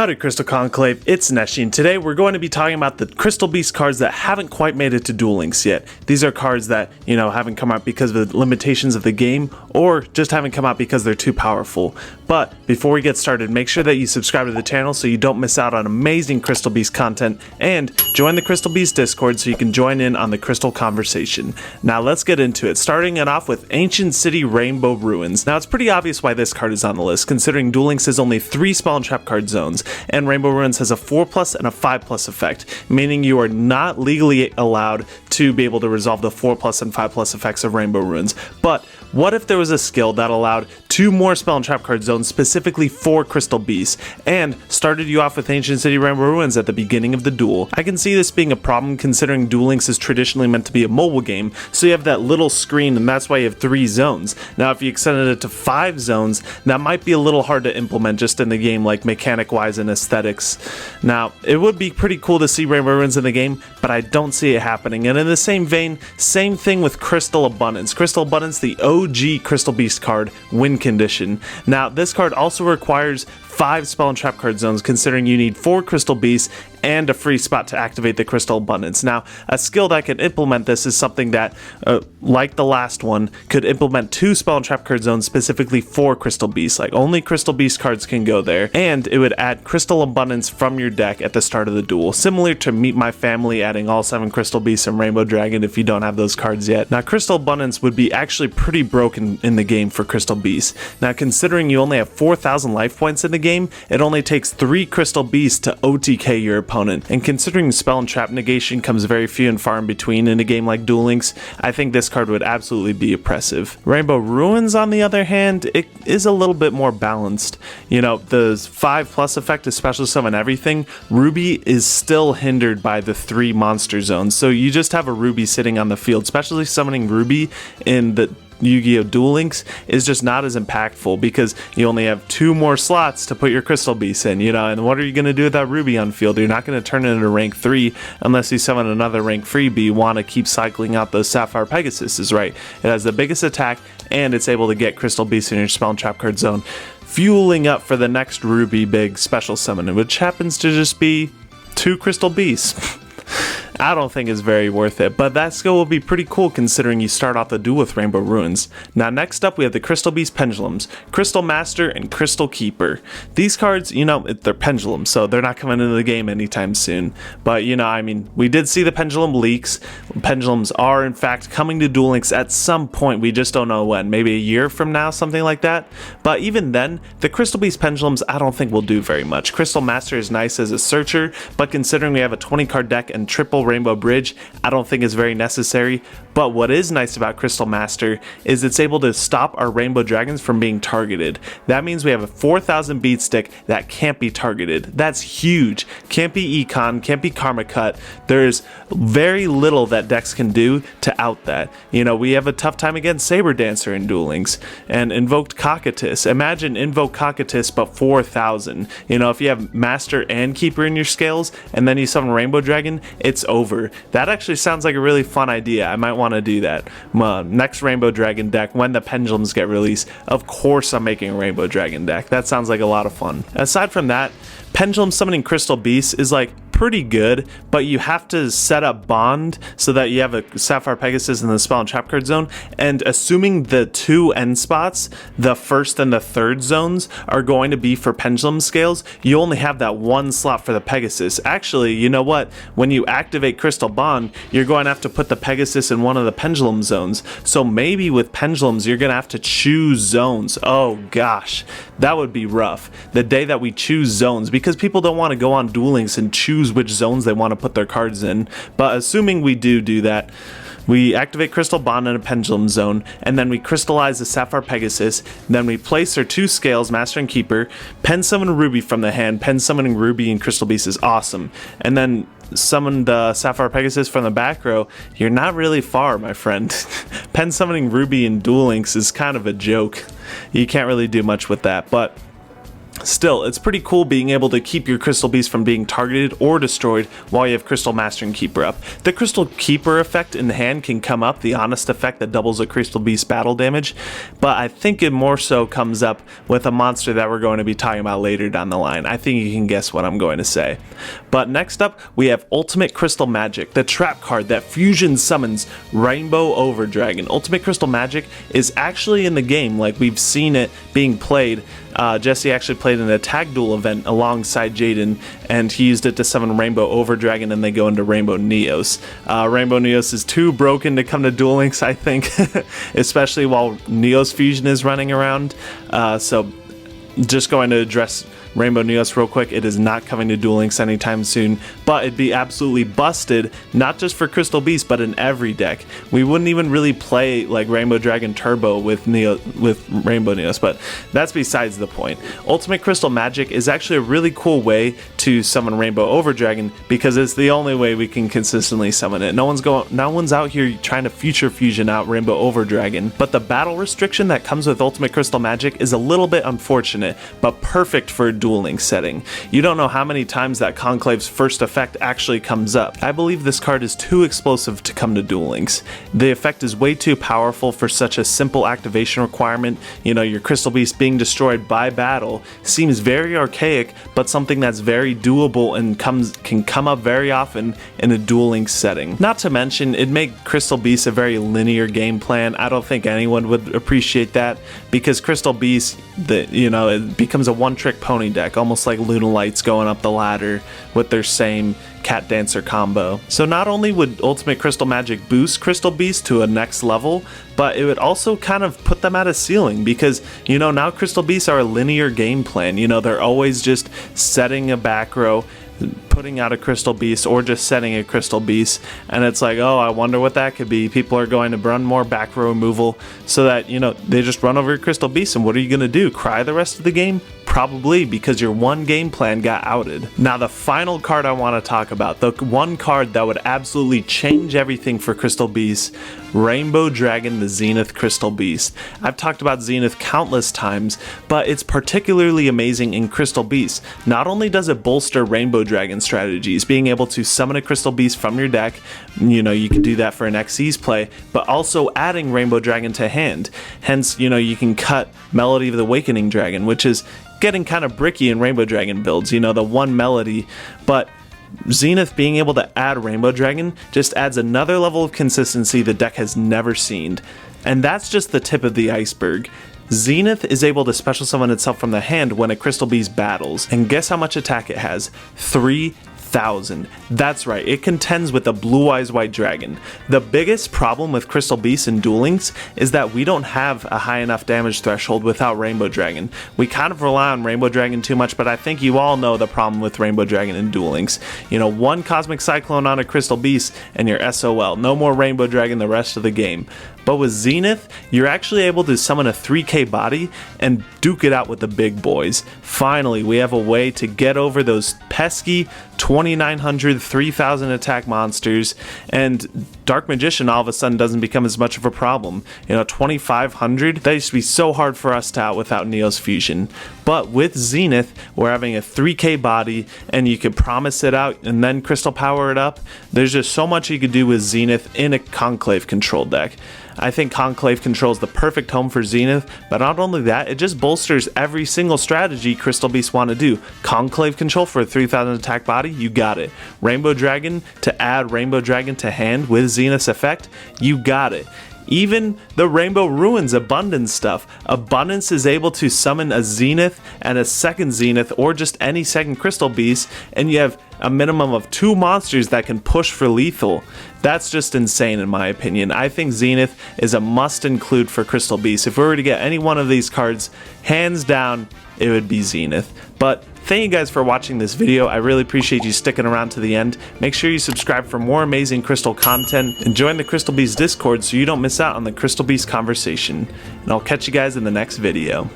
Howdy Crystal Conclave, it's NESHY, and today we're going to be talking about the Crystal Beast cards that haven't quite made it to Duel Links yet. These are cards that, haven't come out because of the limitations of the game, or just haven't come out because they're too powerful. But before we get started, make sure that you subscribe to the channel so you don't miss out on amazing Crystal Beast content, and join the Crystal Beast Discord so you can join in on the Crystal conversation. Now let's get into it, starting it off with Ancient City Rainbow Ruins. Now it's pretty obvious why this card is on the list, considering Duel Links has only 3 spell and trap card zones, and Rainbow Ruins has a 4+ and a 5+ effect, meaning you are not legally allowed to be able to resolve the 4+ and 5+ effects of Rainbow Ruins. But what if there was a skill that allowed 2 more spell and trap card zones specifically for Crystal Beasts, and started you off with Ancient City Rainbow Ruins at the beginning of the duel? I can see this being a problem considering Duel Links is traditionally meant to be a mobile game, so you have that little screen and that's why you have 3 zones. Now if you extended it to 5 zones, that might be a little hard to implement just in the game, like mechanic wise and aesthetics. Now it would be pretty cool to see Rainbow Ruins in the game, but I don't see it happening. And in the same vein, same thing with Crystal Abundance. Crystal Abundance, the OG Crystal Beast card, win condition. Now this card also requires 5 spell and trap card zones, considering you need 4 Crystal Beasts and a free spot to activate the Crystal Abundance. Now, a skill that can implement this is something that, like the last one, could implement 2 spell and trap card zones specifically for Crystal Beasts. Like, only Crystal Beast cards can go there, and it would add Crystal Abundance from your deck at the start of the duel, similar to Meet My Family adding all 7 Crystal Beasts and Rainbow Dragon if you don't have those cards yet. Now, Crystal Abundance would be actually pretty broken in the game for Crystal Beasts. Now, considering you only have 4,000 life points in the game, it only takes 3 Crystal Beasts to OTK your opponent. And considering spell and trap negation comes very few and far in between in a game like Duel Links, I think this card would absolutely be oppressive. Rainbow Ruins, on the other hand, it is a little bit more balanced. The 5+ effect, especially summon everything, Ruby is still hindered by the 3 monster zones. So you just have a Ruby sitting on the field, especially summoning Ruby in the Yu-Gi-Oh! Duel Links is just not as impactful because you only have 2 more slots to put your Crystal Beasts in, and what are you going to do with that Ruby on field? You're not going to turn it into rank 3 unless you summon another rank freebie. You want to keep cycling out those Sapphire Pegasus, right? It has the biggest attack and it's able to get Crystal Beasts in your spell and trap card zone, fueling up for the next Ruby big special summon, which happens to just be 2 Crystal Beasts. I don't think it's very worth it, but that skill will be pretty cool considering you start off the duel with Rainbow Ruins. Now next up we have the Crystal Beast Pendulums, Crystal Master and Crystal Keeper. These cards, they're pendulums, so they're not coming into the game anytime soon. But we did see the pendulum leaks. Pendulums are in fact coming to Duel Links at some point, we just don't know when, maybe a year from now, something like that. But even then, the Crystal Beast Pendulums I don't think will do very much. Crystal Master is nice as a searcher, but considering we have a 20 card deck and triple Rainbow Bridge, I don't think is very necessary. But what is nice about Crystal Master is it's able to stop our Rainbow Dragons from being targeted. That means we have a 4,000 beat stick that can't be targeted. That's huge. Can't be Econ, can't be Karma Cut. There's very little that decks can do to out that. We have a tough time against Saber Dancer in Duel Links and Invoked Cocytus. Imagine Invoke Cocytus but 4,000. If you have Master and Keeper in your scales and then you summon Rainbow Dragon, it's over. That actually sounds like a really fun idea. I might want to do that. Next Rainbow Dragon deck, when the pendulums get released, of course I'm making a Rainbow Dragon deck. That sounds like a lot of fun. Aside from that, pendulum summoning Crystal Beasts is pretty good, but you have to set up Bond so that you have a Sapphire Pegasus in the spell and trap card zone, and assuming the 2 end spots, the first and the third zones, are going to be for pendulum scales, you only have that 1 slot for the Pegasus. Actually, you know what? When you activate Crystal Bond, you're going to have to put the Pegasus in one of the pendulum zones. So maybe with pendulums, you're going to have to choose zones. Oh gosh, that would be rough. The day that we choose zones, because people don't want to go on Duel Links and choose which zones they want to put their cards in. But assuming we do that, we activate Crystal Bond in a pendulum zone, and then we crystallize the Sapphire Pegasus, then we place our 2 scales, Master and Keeper, pen summon Ruby from the hand. Pen summoning Ruby and Crystal Beast is awesome. And then summon the Sapphire Pegasus from the back row. You're not really far, my friend. Pen summoning Ruby in Duel Links is kind of a joke. You can't really do much with that, but Still, it's pretty cool being able to keep your Crystal Beast from being targeted or destroyed while you have Crystal Master and Keeper up. The Crystal Keeper effect in hand can come up, the Honest effect that doubles a Crystal Beast battle damage, but I think it more so comes up with a monster that we're going to be talking about later down the line. I think you can guess what I'm going to say. But next up, we have Ultimate Crystal Magic, the trap card that fusion summons Rainbow Overdragon. Ultimate Crystal Magic is actually in the game, like we've seen it being played. Jesse actually played an attack duel event alongside Jaden, and he used it to summon Rainbow Overdragon, and they go into Rainbow Neos. Rainbow Neos is too broken to come to Duel Links, I think, especially while Neos Fusion is running around. So just going to address Rainbow Neos real quick. It is not coming to Duel Links anytime soon, but it'd be absolutely busted, not just for Crystal Beast, but in every deck. We wouldn't even really play like Rainbow Dragon Turbo with Rainbow Neos, but that's besides the point. Ultimate Crystal Magic is actually a really cool way to summon Rainbow Overdragon because it's the only way we can consistently summon it. No one's out here trying to future fusion out Rainbow Overdragon, but the battle restriction that comes with Ultimate Crystal Magic is a little bit unfortunate, but perfect for a Duel Links setting. You don't know how many times that Conclave's first effect actually comes up. I believe this card is too explosive to come to Duel Links. The effect is way too powerful for such a simple activation requirement. You know, your Crystal Beast being destroyed by battle seems very archaic, but something that's very doable and can come up very often in a Duel Links setting. Not to mention, it'd make Crystal Beast a very linear game plan. I don't think anyone would appreciate that because Crystal Beast, it becomes a one-trick pony deck, almost like Lunalights going up the ladder with their same Cat Dancer combo. So not only would Ultimate Crystal Magic boost Crystal Beast to a next level, but it would also kind of put them at a ceiling because, now Crystal Beasts are a linear game plan. They're always just setting a back row, putting out a Crystal Beast, or just setting a Crystal Beast, and it's like, oh, I wonder what that could be. People are going to run more back row removal so that, they just run over your Crystal Beast, and what are you going to do? Cry the rest of the game? Probably, because your one game plan got outed. Now the final card I want to talk about, the one card that would absolutely change everything for Crystal Beast, Rainbow Dragon, the Zenith Crystal Beast. I've talked about Zenith countless times, but it's particularly amazing in Crystal Beast. Not only does it bolster Rainbow Dragon strategies, being able to summon a Crystal Beast from your deck, you can do that for an Xyz play, but also adding Rainbow Dragon to hand. Hence, you can cut Melody of the Awakening Dragon, which is getting kind of bricky in Rainbow Dragon builds, the one melody, but Zenith being able to add Rainbow Dragon just adds another level of consistency the deck has never seen. And that's just the tip of the iceberg. Zenith is able to special summon itself from the hand when a Crystal Beast battles, and guess how much attack it has? 3,000. That's right, it contends with a Blue Eyes White Dragon. The biggest problem with Crystal Beast in Duel Links is that we don't have a high enough damage threshold without Rainbow Dragon. We kind of rely on Rainbow Dragon too much, but I think you all know the problem with Rainbow Dragon in Duel Links. One Cosmic Cyclone on a Crystal Beast and you're SOL. No more Rainbow Dragon the rest of the game. But with Zenith, you're actually able to summon a 3k body and duke it out with the big boys. Finally, we have a way to get over those pesky 2900, 3000 attack monsters, and Dark Magician all of a sudden doesn't become as much of a problem. 2500, that used to be so hard for us to out without Neos Fusion. But with Zenith, we're having a 3k body, and you could promise it out and then Crystal Power it up. There's just so much you could do with Zenith in a Conclave control deck. I think Conclave Control is the perfect home for Zenith, but not only that, it just bolsters every single strategy Crystal Beasts want to do. Conclave Control for a 3000 attack body, you got it. Rainbow Dragon to add Rainbow Dragon to hand with Zenith's effect, you got it. Even the Rainbow Ruins Abundance stuff. Abundance is able to summon a Zenith and a second Zenith or just any second Crystal Beast, and you have a minimum of 2 monsters that can push for lethal. That's just insane in my opinion. I think Zenith is a must include for Crystal Beast. If we were to get any one of these cards, hands down, it would be Zenith. But thank you guys for watching this video. I really appreciate you sticking around to the end. Make sure you subscribe for more amazing Crystal content and join the Crystal Beast Discord so you don't miss out on the Crystal Beast conversation. And I'll catch you guys in the next video.